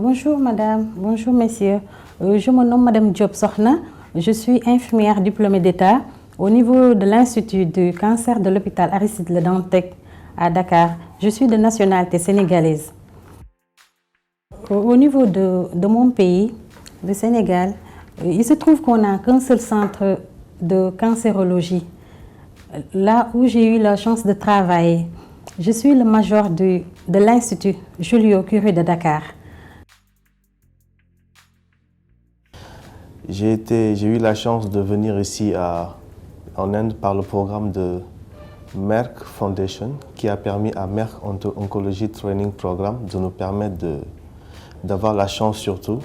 Bonjour madame, bonjour messieurs. Je me nomme madame Diop Sokhna. Je suis infirmière diplômée d'État au niveau de l'Institut du cancer de l'hôpital Aristide Le Dantec à Dakar. Je suis de nationalité sénégalaise. Au niveau de mon pays, le Sénégal, il se trouve qu'on n'a qu'un seul centre de cancérologie. Là où j'ai eu la chance de travailler, je suis le major de l'Institut Julio Curie de Dakar. J'ai eu la chance de venir ici en Inde par le programme de Merck Foundation qui a permis à Merck Oncology Training Programme de nous permettre d'avoir la chance surtout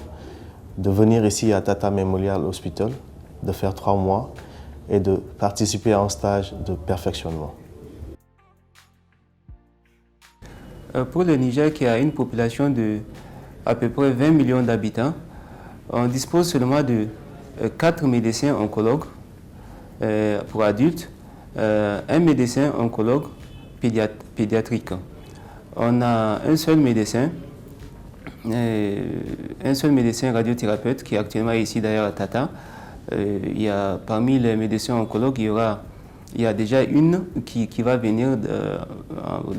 de venir ici à Tata Memorial Hospital, de faire 3 mois et de participer à un stage de perfectionnement. Pour le Niger qui a une population de à peu près 20 millions d'habitants, on dispose seulement de 4 médecins oncologues pour adultes, un médecin oncologue pédiatrique. On a un seul médecin radiothérapeute qui est actuellement ici d'ailleurs à Tata. Parmi les médecins oncologues, il y a déjà une qui va venir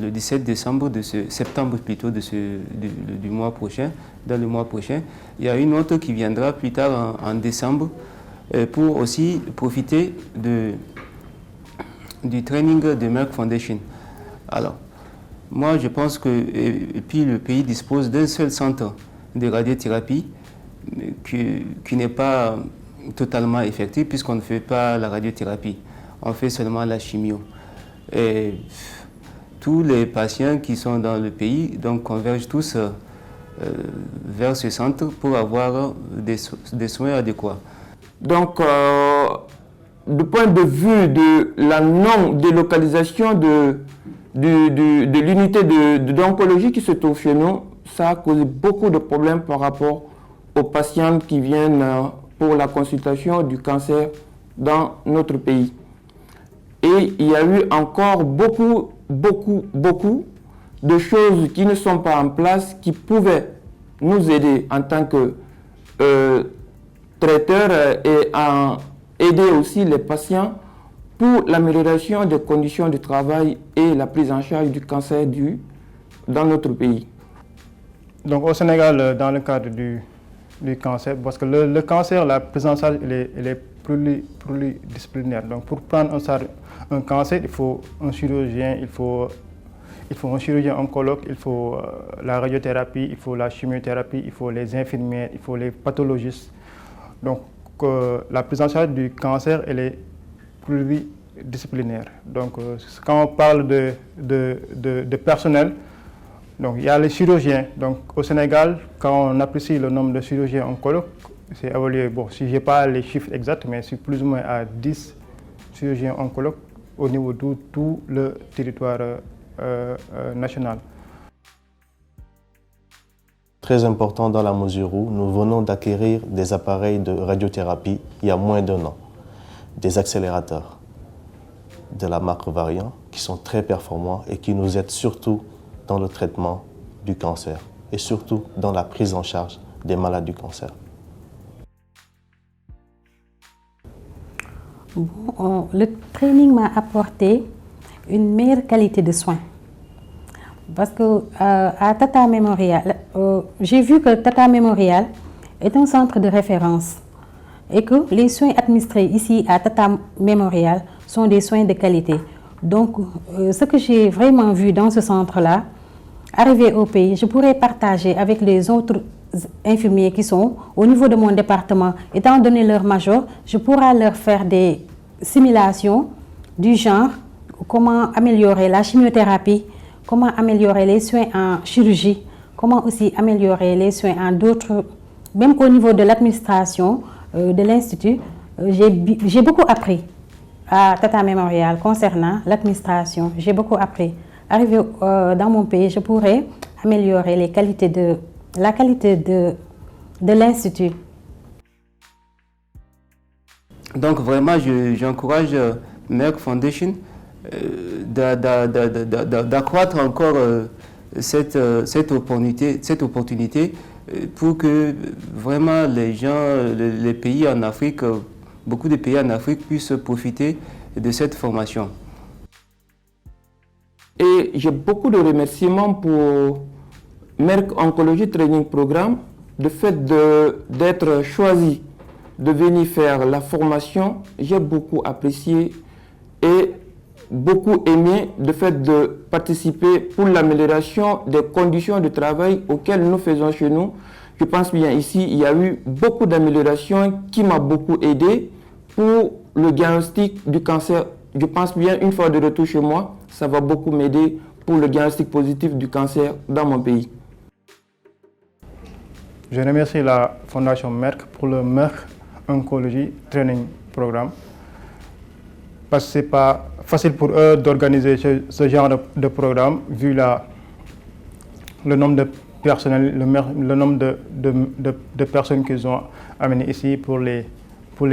le 17 décembre septembre plutôt du mois prochain, dans le mois prochain. Il y a une autre qui viendra plus tard en décembre pour aussi profiter du training de Merck Foundation. Alors, moi je pense que puis le pays dispose d'un seul centre de radiothérapie qui n'est pas totalement effectif puisqu'on ne fait pas la radiothérapie. On fait seulement la chimio. Et tous les patients qui sont dans le pays donc, convergent tous vers ce centre pour avoir des soins adéquats. Donc, du point de vue de la non-délocalisation de l'unité d'oncologie qui se trouve chez nous, ça a causé beaucoup de problèmes par rapport aux patients qui viennent pour la consultation du cancer dans notre pays. Et il y a eu encore beaucoup de choses qui ne sont pas en place, qui pouvaient nous aider en tant que traiteurs et à aider aussi les patients pour l'amélioration des conditions de travail et la prise en charge du cancer dans notre pays. Donc au Sénégal, dans le cadre du cancer, parce que le cancer, la prise en charge, elle est pluridisciplinaire. Donc pour prendre en charge un cancer, il faut un chirurgien, il faut un chirurgien oncologue, il faut la radiothérapie, il faut la chimiothérapie, il faut les infirmières, il faut les pathologistes. Donc la prise en charge du cancer, elle est pluridisciplinaire. Donc quand on parle de personnel, donc il y a les chirurgiens. Donc au Sénégal, quand on apprécie le nombre de chirurgiens oncologues, c'est évalué, bon, si je n'ai pas les chiffres exacts, mais c'est plus ou moins à 10 chirurgiens oncologues au niveau de tout le territoire national. Très important dans la mesure où nous venons d'acquérir des appareils de radiothérapie il y a moins d'1 an, des accélérateurs de la marque Variant qui sont très performants et qui nous aident surtout dans le traitement du cancer et surtout dans la prise en charge des malades du cancer. Bon, le training m'a apporté une meilleure qualité de soins. Parce que à Tata Memorial, j'ai vu que Tata Memorial est un centre de référence et que les soins administrés ici à Tata Memorial sont des soins de qualité. Donc, ce que j'ai vraiment vu dans ce centre-là, arrivé au pays, je pourrais partager avec les autres infirmiers qui sont au niveau de mon département. Étant donné leur major, je pourrais leur faire des simulations du genre comment améliorer la chimiothérapie, comment améliorer les soins en chirurgie, comment aussi améliorer les soins en d'autres, même au niveau de l'administration de l'Institut. J'ai beaucoup appris à Tata Memorial concernant l'administration. J'ai beaucoup appris. Arrivé dans mon pays, je pourrais améliorer la qualité de l'Institut. Donc vraiment, j'encourage Merck Foundation d'accroître encore cette opportunité pour que vraiment les gens, les pays en Afrique, beaucoup de pays en Afrique puissent profiter de cette formation. Et j'ai beaucoup de remerciements pour Merck Oncology Training Programme, le fait d'être choisi de venir faire la formation. J'ai beaucoup apprécié et beaucoup aimé le fait de participer pour l'amélioration des conditions de travail auxquelles nous faisons chez nous. Je pense bien ici, il y a eu beaucoup d'améliorations qui m'ont beaucoup aidé pour le diagnostic du cancer. Je pense bien, une fois de retour chez moi, ça va beaucoup m'aider pour le diagnostic positif du cancer dans mon pays. Je remercie la Fondation Merck pour le Merck Oncology Training Programme, parce que ce n'est pas facile pour eux d'organiser ce genre de programme, vu le nombre de personnel, le nombre de personnes qu'ils ont amenées ici pour les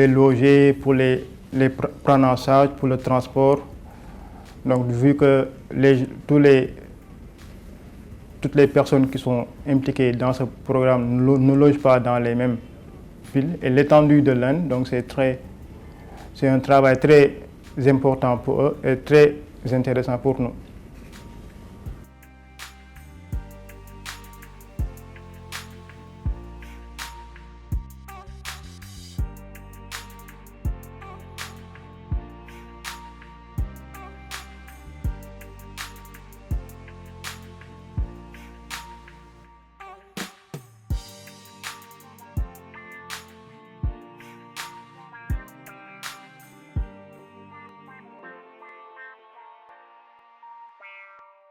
loger, pour les prendre en charge, pour le transport. Donc, vu que toutes les personnes qui sont impliquées dans ce programme ne logent pas dans les mêmes villes, et l'étendue de l'Inde, donc c'est un travail très important pour eux et très intéressant pour nous.